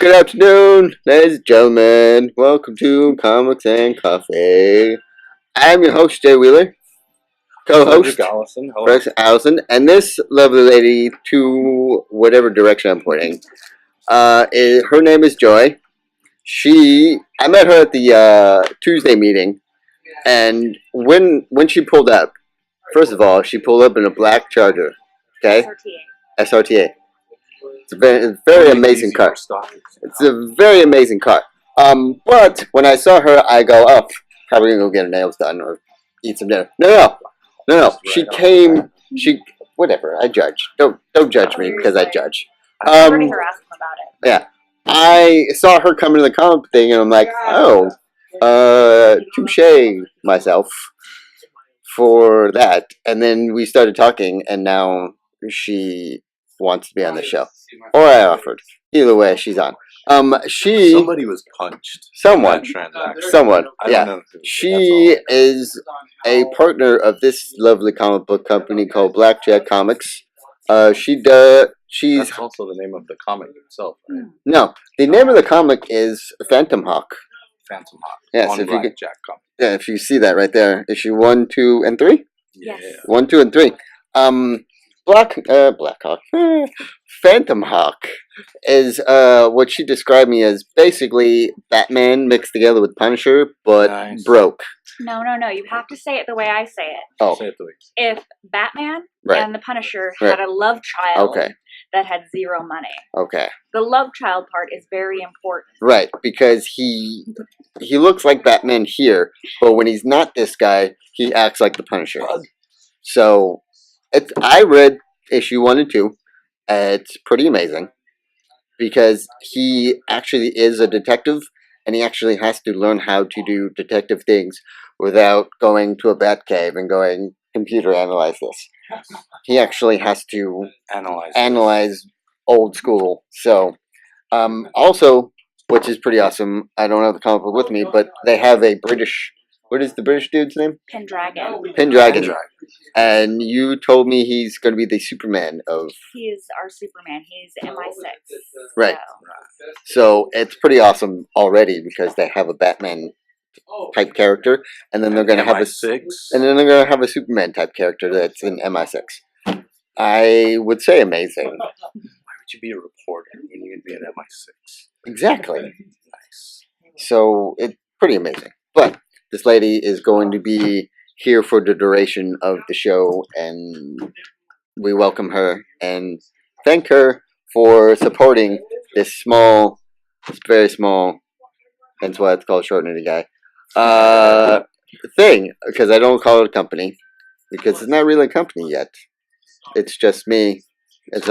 Good afternoon, ladies and gentlemen. Welcome to Comics and Coffee. I'm your host, Jay Wheeler. Co-host, Allison. Hello. Chris Allison. And this lovely lady, to whatever direction I'm pointing, her name is Joy. I met her at the Tuesday meeting, and when she pulled up, first of all, she pulled up in a black Charger. Okay? SRTA. It's a very amazing car. It's a very amazing car. But when I saw her, I go, oh, probably gonna go get her nails done or eat some dinner. No. She came. Whatever. I judge. Don't judge me because I judge. I already harassed him about it. Yeah. I saw her come into the comic thing, and I'm like, oh, touche myself for that. And then we started talking, and now she wants to be on the show, or I offered. Either way, she's on. Somebody was punched. Someone. Yeah. Know She is a partner of this lovely comic book company called Blackjack Comics. She's. That's also the name of the comic itself. Right? No, the name of the comic is Phantom Hawk. Phantom Hawk. Yes, on if you Blackjack comic. Yeah, if you see that right there, issue 1, 2, and 3. Yes. 1, 2, and 3. Black Hawk. Phantom Hawk is what she described me as basically Batman mixed together with Punisher, but broke. No. You have to say it the way I say it. Oh. Say it the way. If Batman Right. and the Punisher had a love child Okay. that had zero money, Okay. the love child part is very important. Right, because he looks like Batman here, but when he's not this guy, he acts like the Punisher. So, I read issue 1 and 2. It's pretty amazing because he actually is a detective, and he actually has to learn how to do detective things without going to a bat cave and going, computer, analyze this. He actually has to analyze old school. So, also, which is pretty awesome, I don't have the comic book with me, but they have a British, what is the British dude's name? Pendragon. Pendragon. And you told me he's going to be the Superman of... He's our Superman. He's MI6. Right. So it's pretty awesome already because they have a Batman type character, and then they're going to have a Superman type character that's in MI6. I would say amazing. Why would you be a reporter when you could be an MI6? Exactly. Nice. So it's pretty amazing. But this lady is going to be here for the duration of the show, and we welcome her and thank her for supporting this very small, hence why it's called Short Nitty Guy, thing, because I don't call it a company, because it's not really a company yet. It's just me. It's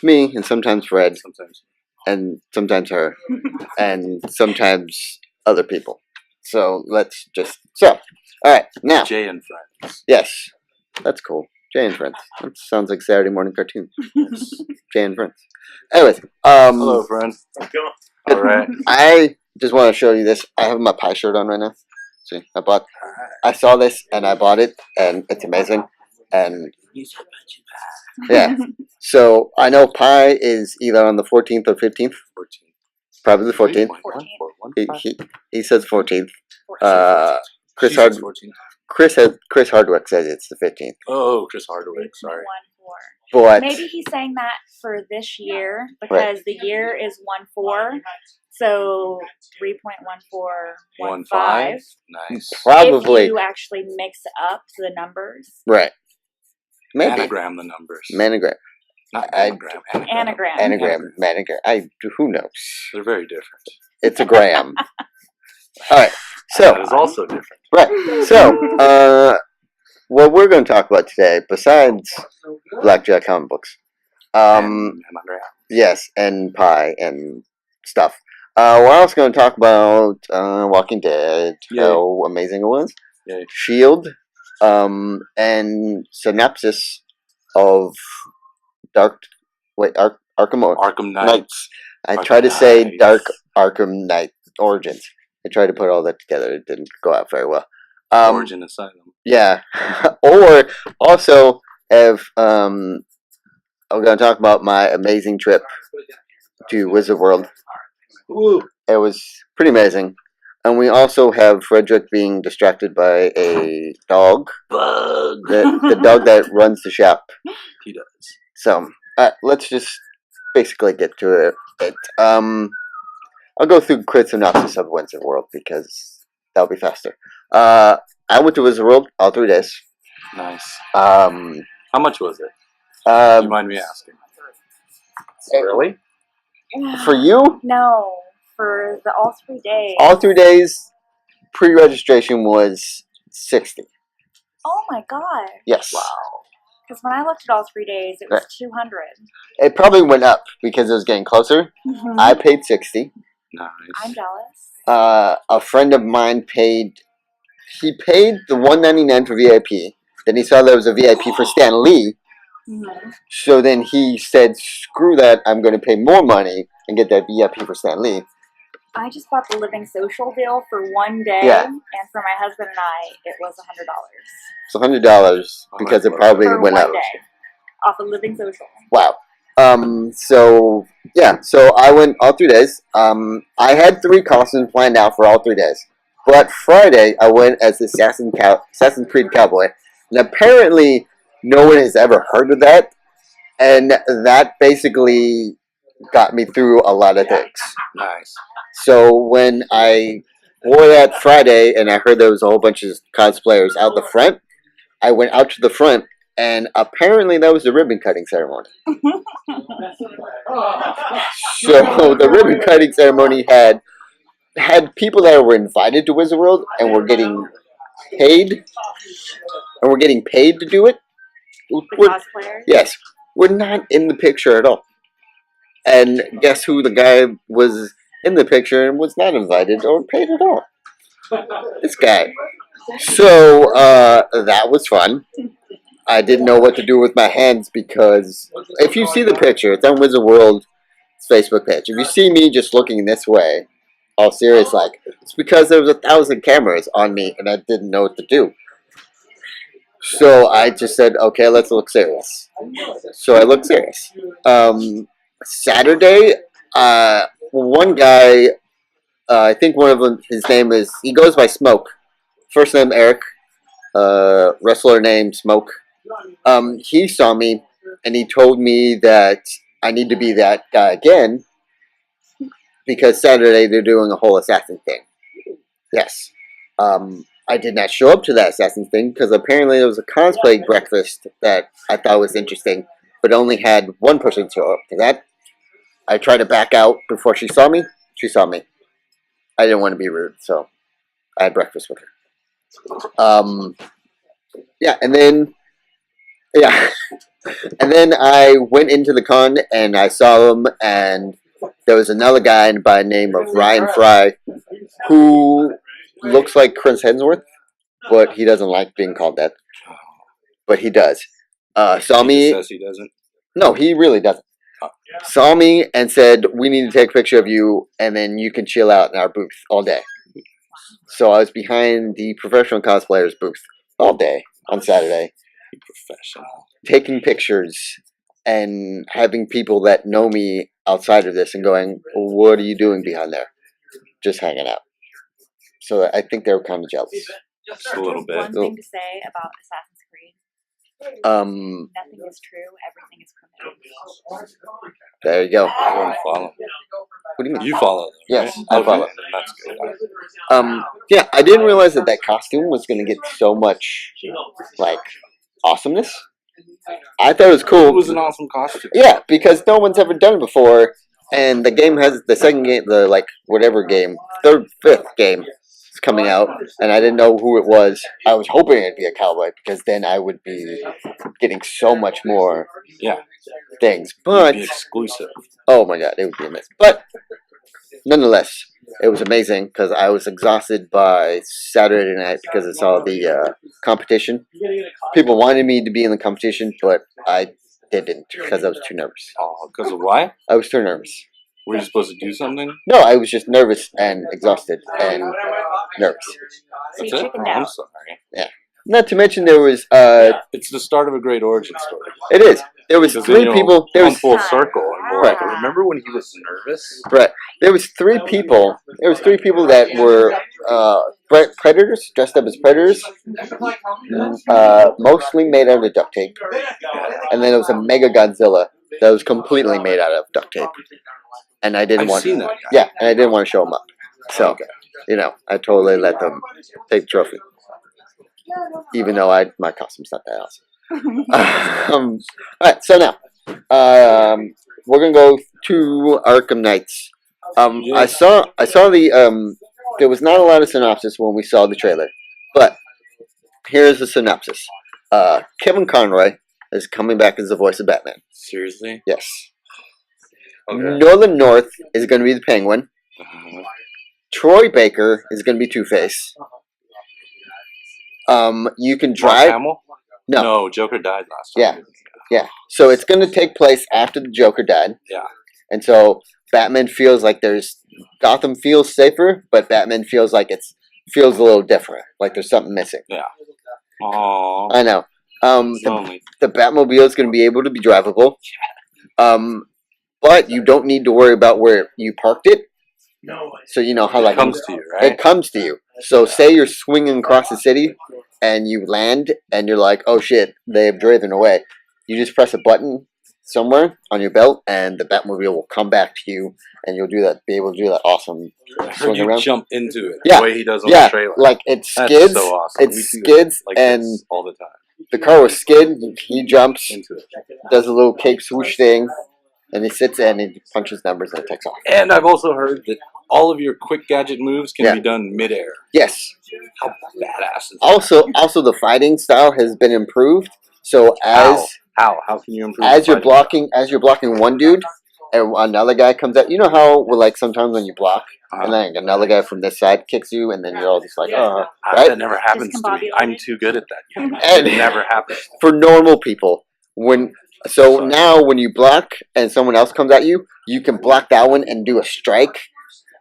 me, and sometimes Fred, and sometimes her, and sometimes other people. So alright, now. Jay and Friends. Yes, that's cool. Jay and Friends. That sounds like Saturday morning cartoon. Jay and Friends. Anyways, hello, friend. Alright. I just want to show you this. I have my pie shirt on right now. See, I saw this and I bought it, and it's amazing. And yeah, so I know pie is either on the 14th or 15th. 14th. Probably the 14th. 14th. He says 14th. Chris Hardwick says it's the 15th. Oh, Chris Hardwick. Sorry. 1-4. But maybe he's saying that for this year because the year is 1-4. So 3.1415. Nice. Probably. If you actually mix up the numbers. Right. Maybe. Anagram the numbers. Manogram. Not anagram. Anagram. Manogram. Who knows? They're very different. It's a gram. Alright. So. That is also different. Right. So, what we're going to talk about today, besides Blackjack comic books, yes, and pie and stuff. We're also going to talk about Walking Dead, how amazing it was, Shield, and synopsis of Arkham Knights. I tried to say Dark Arkham Knight Origins. I tried to put all that together. It didn't go out very well. Origin Asylum. Yeah. Or also, if I'm going to talk about my amazing trip to Wizard World. Ooh. It was pretty amazing. And we also have Frederick being distracted by a dog. Bug. The dog that runs the shop. He does. So, let's just basically get to it. I'll go through quick synopsis of Wizard World because that'll be faster. I went to Wizard World all 3 days. Nice. How much was it? Do you mind me asking? Really? For you? No, for the all 3 days. All 3 days, pre-registration was $60. Oh my god. Yes. Wow. Because when I looked at all 3 days, it was $200. It probably went up because it was getting closer. Mm-hmm. I paid $60. Nice. I'm jealous. A friend of mine paid. He paid the $199 for VIP. Then he saw there was a VIP for Stan Lee. Mm-hmm. So then he said, "Screw that! I'm going to pay more money and get that VIP for Stan Lee." I just bought the Living Social deal for 1 day, Yeah. and for my husband and I, it was $100 It's $100 because it probably for went 1 up. day off of Living Social. Wow. So yeah. So I went all 3 days. I had 3 costumes planned out for all 3 days. But Friday, I went as the Assassin's Creed Cowboy. And apparently, no one has ever heard of that. And that basically got me through a lot of things. Nice. So when I wore that Friday and I heard there was a whole bunch of cosplayers out the front, I went out to the front. And apparently that was the ribbon cutting ceremony. So the ribbon cutting ceremony had people that were invited to Wizard World and were getting paid. And we're getting paid to do it. The cosplayers? Yes. We're not in the picture at all. And guess who the guy was in the picture and was not invited or paid at all? This guy. So that was fun. I didn't know what to do with my hands because if you see the picture, it's on Wizard World's Facebook page. If you see me just looking this way, all serious like, it's because there was 1,000 cameras on me and I didn't know what to do. So I just said, okay, let's look serious. So I looked serious. Saturday, one guy, I think one of them, his name is, he goes by Smoke. First name Eric, wrestler named Smoke. He saw me and he told me that I need to be that guy again because Saturday they're doing a whole assassin thing. Yes. I did not show up to that assassin thing because apparently there was a cosplay breakfast that I thought was interesting, but only had one person show up to that. I tried to back out before she saw me. She saw me. I didn't want to be rude, so I had breakfast with her. Yeah, and then I went into the con and I saw him, and there was another guy by the name of Ryan Fry who looks like Chris Hemsworth, but he doesn't like being called that. But he does. Saw me. He says he doesn't. No, he really doesn't. Saw me and said, "We need to take a picture of you, and then you can chill out in our booth all day." So I was behind the professional cosplayers booth all day on Saturday, Professional. taking pictures and having people that know me outside of this and going, "What are you doing behind there?" Just hanging out. So I think they were kind of jealous. Just a little bit. One thing to say about Assassin's Creed. Um, Nothing is true. Everything is criminal. there you go. I don't follow. What do you mean? You follow them, Yes, right? I Okay, follow. That's good. Yeah, I didn't realize that costume was going to get so much, like, awesomeness. I thought it was cool. It was an awesome costume. Yeah, because no one's ever done it before, and the game has the second game, the like whatever game, fifth game is coming out, and I didn't know who it was. I was hoping it'd be a cowboy because then I would be getting so much more Yeah. things. It'd But be exclusive. oh my god, it would be amazing. But nonetheless, it was amazing because I was exhausted by Saturday night because I saw the competition. People wanted me to be in the competition, but I didn't because I was too nervous. Oh, because of why? I was too nervous. Were you supposed to do something? No, I was just nervous and exhausted and nervous. So you That's it? chickened I'm out. sorry. Not to mention there was It's the start of a great origin story. it is. there was Because three people. There come was full circle. And we're like, Right. remember when he was nervous? right. There was three people. There was three people that were predators, dressed up as predators, mostly made out of duct tape, and then there was a Mega Godzilla that was completely made out of duct tape. And I didn't I've want. seen that guy. Yeah, and I didn't want to show them up. So, Okay. I totally let them take the trophy, even though my costume's not that awesome. All right, so now we're gonna go to Arkham Knights. I saw the there was not a lot of synopsis when we saw the trailer, but here's the synopsis. Kevin Conroy is coming back as the voice of Batman. Seriously? Yes. Okay. Northern North is going to be the Penguin. Uh-huh. Troy Baker is going to be Two-Face. You can Mark drive. Hamill? No. No, Joker died last time. Yeah. So it's going to take place after the Joker died. Yeah. And so Batman feels like Gotham feels safer, but Batman feels like feels a little different. Like there's something missing. Yeah. Aww. I know. Lonely. The Batmobile is going to be able to be drivable. But you don't need to worry about where you parked it. So you know how It comes to you, right? It comes to you. So say you're swinging across the city and you land and you're like, oh shit, they've driven away. You just press a button somewhere on your belt and the Batmobile will come back to you and you'll be able to do that awesome I heard swing you around. jump into it Yeah. the way he does on the trailer. Like it skids. That's so awesome. It skids like and this all the time. the car will skid. He jumps, Into it. does a little cape swoosh thing, and he sits in and he punches numbers and it takes off. And I've also heard that all of your quick gadget moves can be done midair. Yes. How badass is that? Also the fighting style has been improved. So How can you improve? as you're blocking one dude and another guy comes at you know how sometimes when you block and then another guy from this side kicks you and then you're all just like right? That never happens to me. I'm too good at that game. And It never happens. For normal people, now when you block and someone else comes at you, you can block that one and do a strike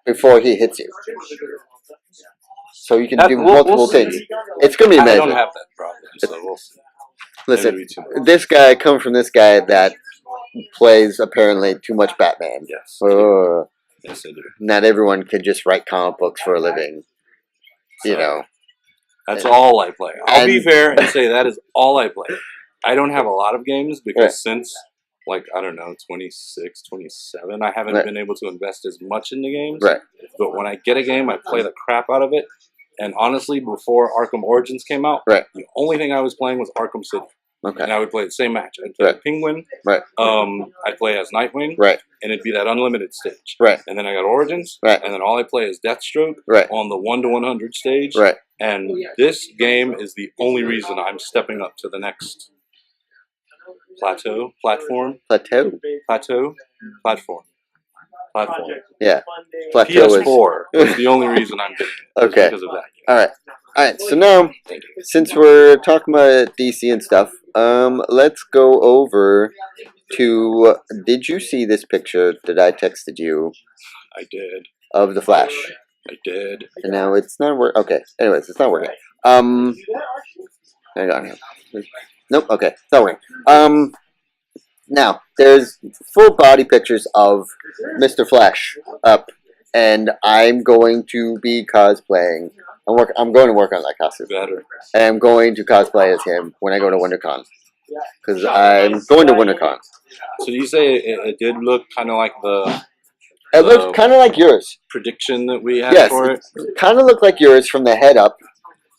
before he hits you. So you can do multiple things. It's gonna be amazing. I don't have that problem, so we'll see. Listen, this guy comes from this guy that plays apparently too much Batman. Yes. Yes, I do. Not everyone can just write comic books for a living. That's all I play. I'll be fair and say that is all I play. I don't have a lot of games because since, 26, 27, I haven't been able to invest as much in the games. Right. But when I get a game, I play the crap out of it. And honestly, before Arkham Origins came out, the only thing I was playing was Arkham City. Okay. And I would play the same match. I'd play Penguin. Right. I'd play as Nightwing. Right. And it'd be that unlimited stage. Right. And then I got Origins. Right. And then all I play is Deathstroke. Right. On the 1 to 100 stage. Right. And this game is the only reason I'm stepping up to the next platform. Yeah. Plateau PS4 is the only reason I'm getting it. Okay. Because of that. All right. So now, since we're talking about DC and stuff, let's go over to. Did you see this picture that I texted you? I did. Of the Flash. I did. And now it's not working. Okay. Anyways, it's not working. Hang on. Nope. Okay. It's not working. Now there's full body pictures of Mr. Flash up, and I'm going to be cosplaying. I'm going to work on that costume. Better. And I'm going to cosplay as him when I go to WinterCon. Because I'm going to WinterCon. So you say it did look kind of like It looked kind of like yours. Prediction that we had for it? Kind of looked like yours from the head up.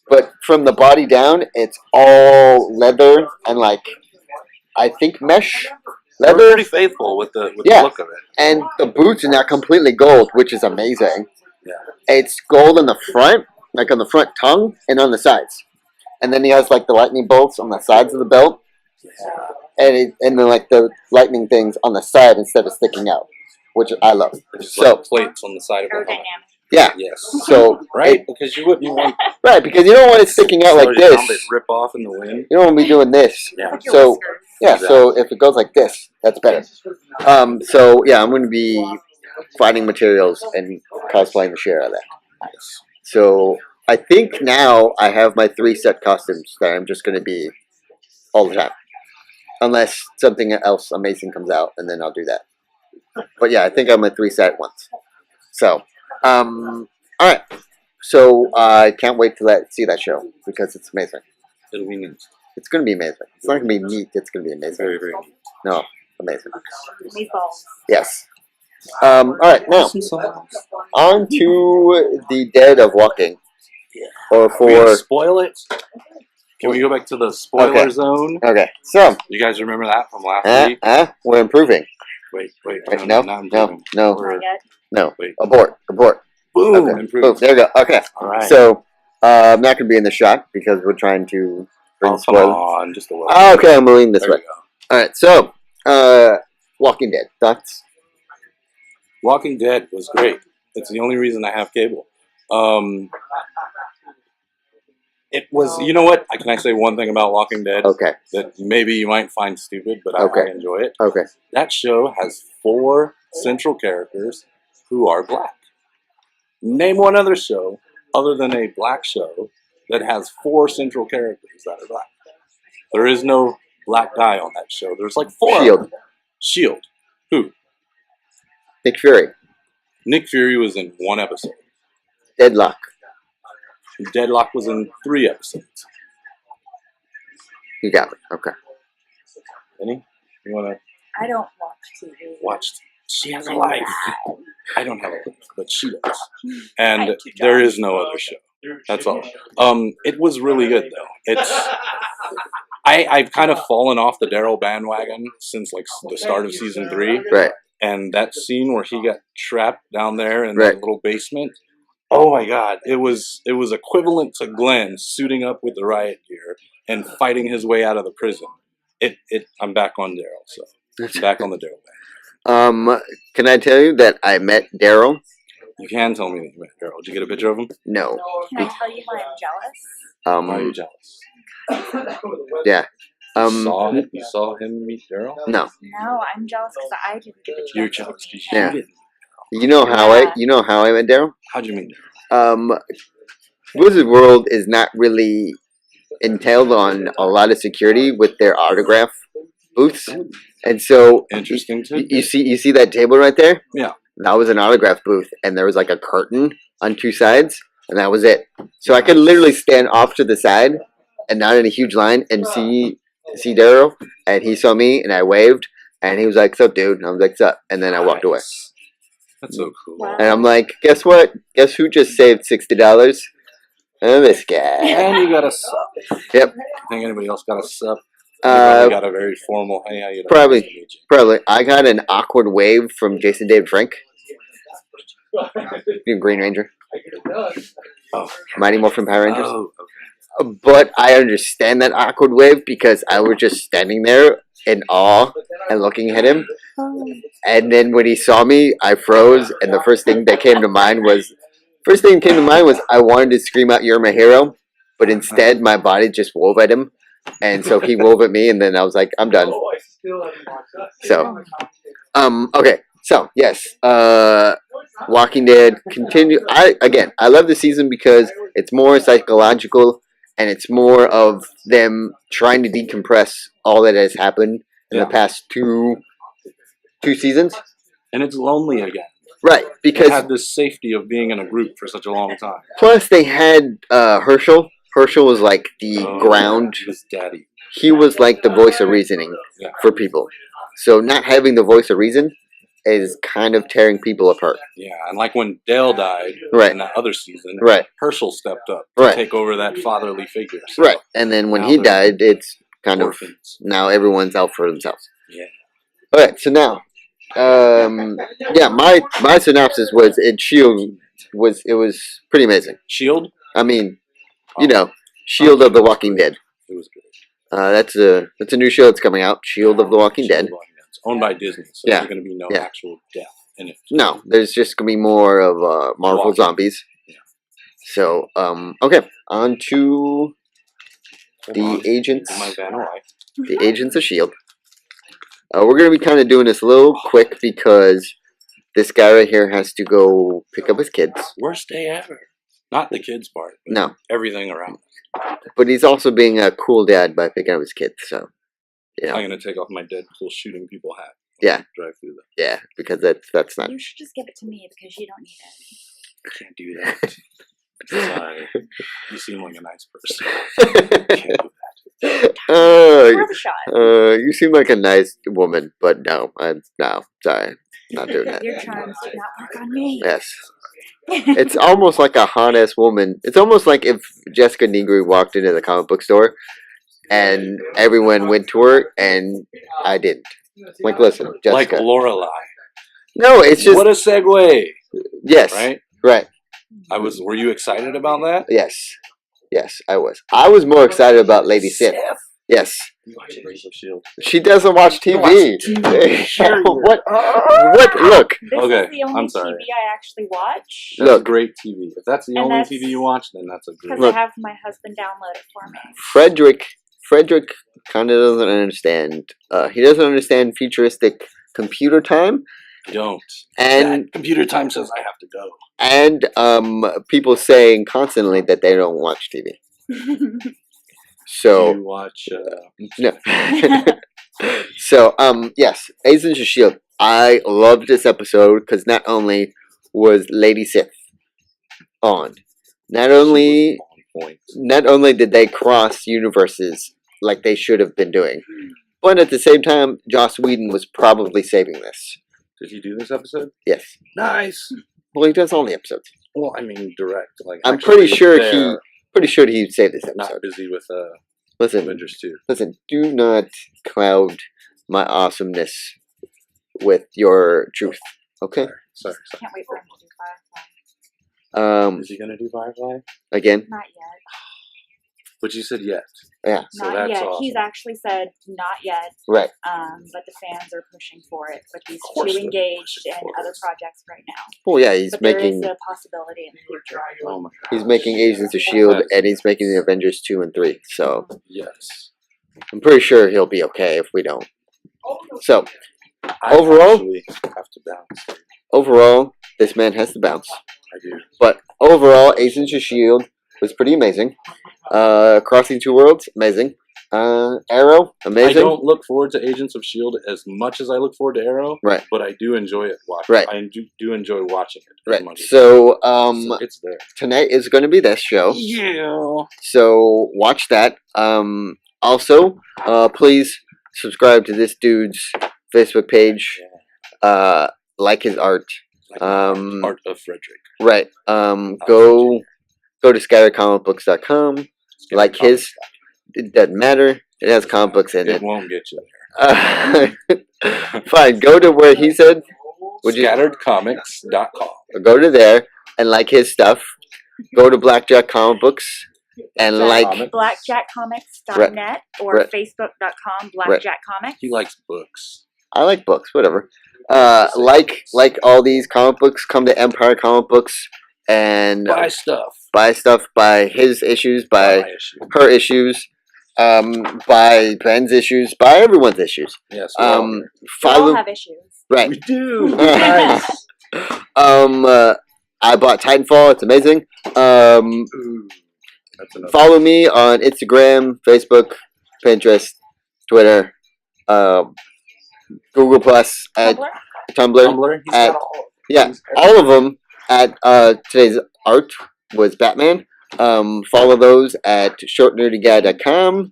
But from the body down, it's all leather and I think mesh leather. They're pretty faithful with the look of it. And the boots are now completely gold, which is amazing. Yeah. It's gold on the front, on the front tongue, and on the sides. And then he has the lightning bolts on the sides of the belt. And then the lightning things on the side instead of sticking out, which I love. So plates on the side of the helmet. Yeah. Yes. So because you wouldn't want because you don't want it sticking out like this. Rip off in the wind. You don't want to be doing this. Yeah. So so if it goes like this, that's better. I'm going to be finding materials and cosplaying the share of that. Nice. So I think now I have my 3 set costumes that I'm just going to be all the time. unless something else amazing comes out, and then I'll do that. But yeah, I think I'm at 3 set at once. So, all right. So I can't wait to see that show because it's amazing. It'll be neat. It's going to be amazing. It's not going to be neat. It's going to be amazing. Very, very neat. No, amazing. Meatballs. Yes. All right. Now on to the Dead of Walking. Yeah. Or Are we gonna for spoil it? Can we go back to the spoiler zone? okay. So You guys remember that from last week? we're improving. Wait. No. Not No. improving. No. Not yet. No. Wait. Abort. Boom. Okay. Improved. Boom. There you go. Okay. All right. So I'm not going to be in the shot because we're trying to bring come spoilers. on, just a little. Oh, okay, I'm moving this There way. we go. All right. So Walking Dead. Thoughts? Walking Dead was great. It's the only reason I have cable. It was. You know what? Can I say one thing about Walking Dead? Okay. That maybe you might find stupid, but I enjoy it. Okay. That show has 4 central characters who are black. Name one other show other than a black show that has 4 central characters that are black. There is no black guy on that show. There's like 4. Shield. Shield. Who? Nick Fury. Nick Fury was in 1 episode. Deadlock. Deadlock was in 3 episodes. You got it. Okay. Any? You wanna I don't watch TV. watch? She has a life. I don't have a life, but she does. And there is no other show. That's all. It was really good though. It's I've kind of fallen off the Daryl bandwagon since like the start of season 3. Right. And that scene where he got trapped down there in Right. that little basement. Oh my God! It was equivalent to Glenn suiting up with the riot gear and fighting his way out of the prison. I'm back on Daryl, so I'm back on the Daryl band. Can I tell you that I met Daryl? You can tell me that you met Daryl. Did you get a picture of him? No. Can I tell you why I'm jealous? Why are you jealous? Yeah. You saw him meet Daryl? No. No, I'm jealous because I didn't get a chance. You're jealous because Yeah. you didn't. You know how I met Daryl? How'd you meet Daryl? Wizard World is not really entailed on a lot of security with their autograph booths, and so Interesting too. you see that table right there? Yeah. That was an autograph booth, and there was like a curtain on 2 sides, and that was it. So I could literally stand off to the side and not in a huge line and see Daryl, and he saw me, and I waved, and he was like, "Sup, dude?" And I was like, "Sup?" And then I walked away. That's so cool. Wow. And I'm like, guess what? Guess who just saved $60? This guy. And you got a sup. Yep. Think anybody else got a sup? Anybody got a very formal, hey, how you doing? Probably. I got an awkward wave from Jason David Frank. Green Ranger. Oh. Mighty Morphin Power Rangers. Oh, okay. But I understand that awkward wave because I was just standing there in awe and looking at him. And then when he saw me, I froze, and the first thing that came to mind was I wanted to scream out, "You're my hero," but instead my body just wove at him, and so he wove at me, and then I was like, "I'm done." So, okay, so yes, Walking Dead continue. I love the season because it's more psychological, and it's more of them trying to decompress all that has happened in the past two seasons. And it's lonely again. Right, because they had this safety of being in a group for such a long time. Plus, they had Herschel. Herschel was like the ground. His daddy. He was like the voice of reasoning for people. So not having the voice of reason is kind of tearing people apart. Yeah, and like when Dale died in that other season, Herschel stepped up to take over that fatherly figure. So right, and then when he died, it's kind of now everyone's out for themselves. Yeah. All right, so now. My synopsis was Shield was pretty amazing. Shield? I mean, Shield of the Walking Dead. It was good. That's a new show that's coming out. Shield of the Walking Dead. It's owned by Disney, so there's going to be no actual death in it. No, there's just going to be more of Marvel zombies. Yeah. So, okay, on to the agents. The agents of Shield. We're going to be kind of doing this a little quick because this guy right here has to go pick up his kids. Worst day ever. Not the kids part. No. Everything around. But he's also being a cool dad by picking up his kids. So You know, I'm gonna take off my Deadpool shooting people hat. Yeah. Drive through that. yeah, because that's not. You should just give it to me because you don't need it. I can't do that. Sorry. You seem like a nice person. Can't do Worth a shot. You seem like a nice woman, but no, sorry, not doing that. Your charms do not work on me. Yes, it's almost like a hot ass woman. It's almost like if Jessica Negri walked into the comic book store and everyone went to her and I didn't. Like, listen, that. Jessica. Like Lorelai. No, it's just What a segue, yes, right? right. Were you excited about that? Yes, I was. I was more excited about Lady Sif. Yes. You watch Agents of S.H.I.E.L.D. She doesn't watch TV. What? What? Look. This Okay, is the only I'm sorry. TV I actually watch That's Look. great TV. If that's the And only that's- TV you watch, then that's a great. because I have my husband download it for me. Frederick kind of doesn't understand. He doesn't understand futuristic computer time, Don't. and That computer time says I have to go. people saying constantly that they don't watch TV. Do So you watch? no. So yes, Agents of Shield. I loved this episode because not only was Lady Sif on, not only On point. did they cross universes like they should have been doing, but at the same time, Joss Whedon was probably saving this. Did he do this episode? Yes. Nice. Well, he does all the episodes. Well, I mean, direct. Like I'm actually pretty sure there, he'd save this not episode. busy with Listen, Avengers 2. listen. Do not cloud my awesomeness with your truth. Okay. Sorry. Can't wait for him to do Firefly. Is he gonna do Firefly? Again. Not yet. But you said yet. Yeah. So Not that's yet. awesome. He's actually said not yet. Right. But the fans are pushing for it. But he's course too they're engaged pushing in for other it. projects right now. Well, yeah. He's But making there is a possibility in the future. Oh my God. he's making Agents of Shield, and he's making the Avengers 2 and 3. So Yes. I'm pretty sure he'll be okay if we don't. So I Overall? actually have to bounce. overall, this man has to bounce. I do. But overall, Agents of Shield was pretty amazing. Crossing Two Worlds, amazing. Arrow, I amazing. don't look forward to Agents of S.H.I.E.L.D. as much as I look forward to Arrow. Right. But I do enjoy it watching. Right. I do enjoy watching it. Right. As much as So so it's there. tonight is going to be this show. Yeah. So watch that. Also, please subscribe to this dude's Facebook page. Like his art. Art of Frederick. Right. Go to scattercomicbooks.com. Like his. It doesn't matter. It has comic books in It it. won't get you there. Fine. Go to where he said. Would you Scatteredcomics.com. go to there and like his stuff? Go to Blackjack Comic Books and like. blackjackcomics.net or Right. facebook.com blackjackcomics. He likes books. I like books. Whatever. Like all these comic books. Come to Empire Comic Books and Buy stuff. buy stuff. Buy his issues. Buy issue. her issues. Buy Ben's issues. Buy everyone's issues. Yes. We all Follow. have issues. Right. we do. Nice. I bought Titanfall. It's amazing. Ooh, that's enough. Follow me on Instagram, Facebook, Pinterest, Twitter, Google Plus, at Tumblr? Tumblr. Tumblr. He's at- got all. Yeah, all of them. At today's art was Batman. Follow those at shortnerdyguy.com.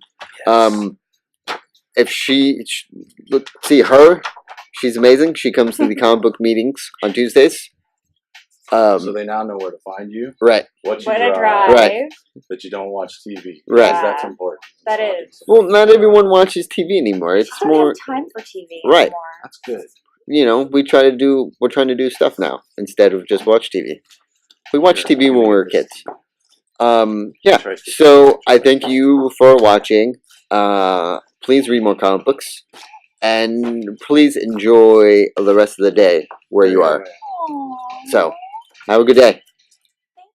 If see her, she's amazing. She comes to the comic book meetings on Tuesdays. So they now know where to find you. Right. What you What a drive. drive. Right. That you don't watch TV. Right. Because that's important. That is. Well, not everyone watches TV anymore. It's I don't more, have time for TV Right. anymore. That's good. we're trying to do stuff now instead of just watch TV. We watched TV when we were kids. Yeah. So I thank you for watching. Please read more comic books, and please enjoy the rest of the day where you are. Aww. So, have a good day.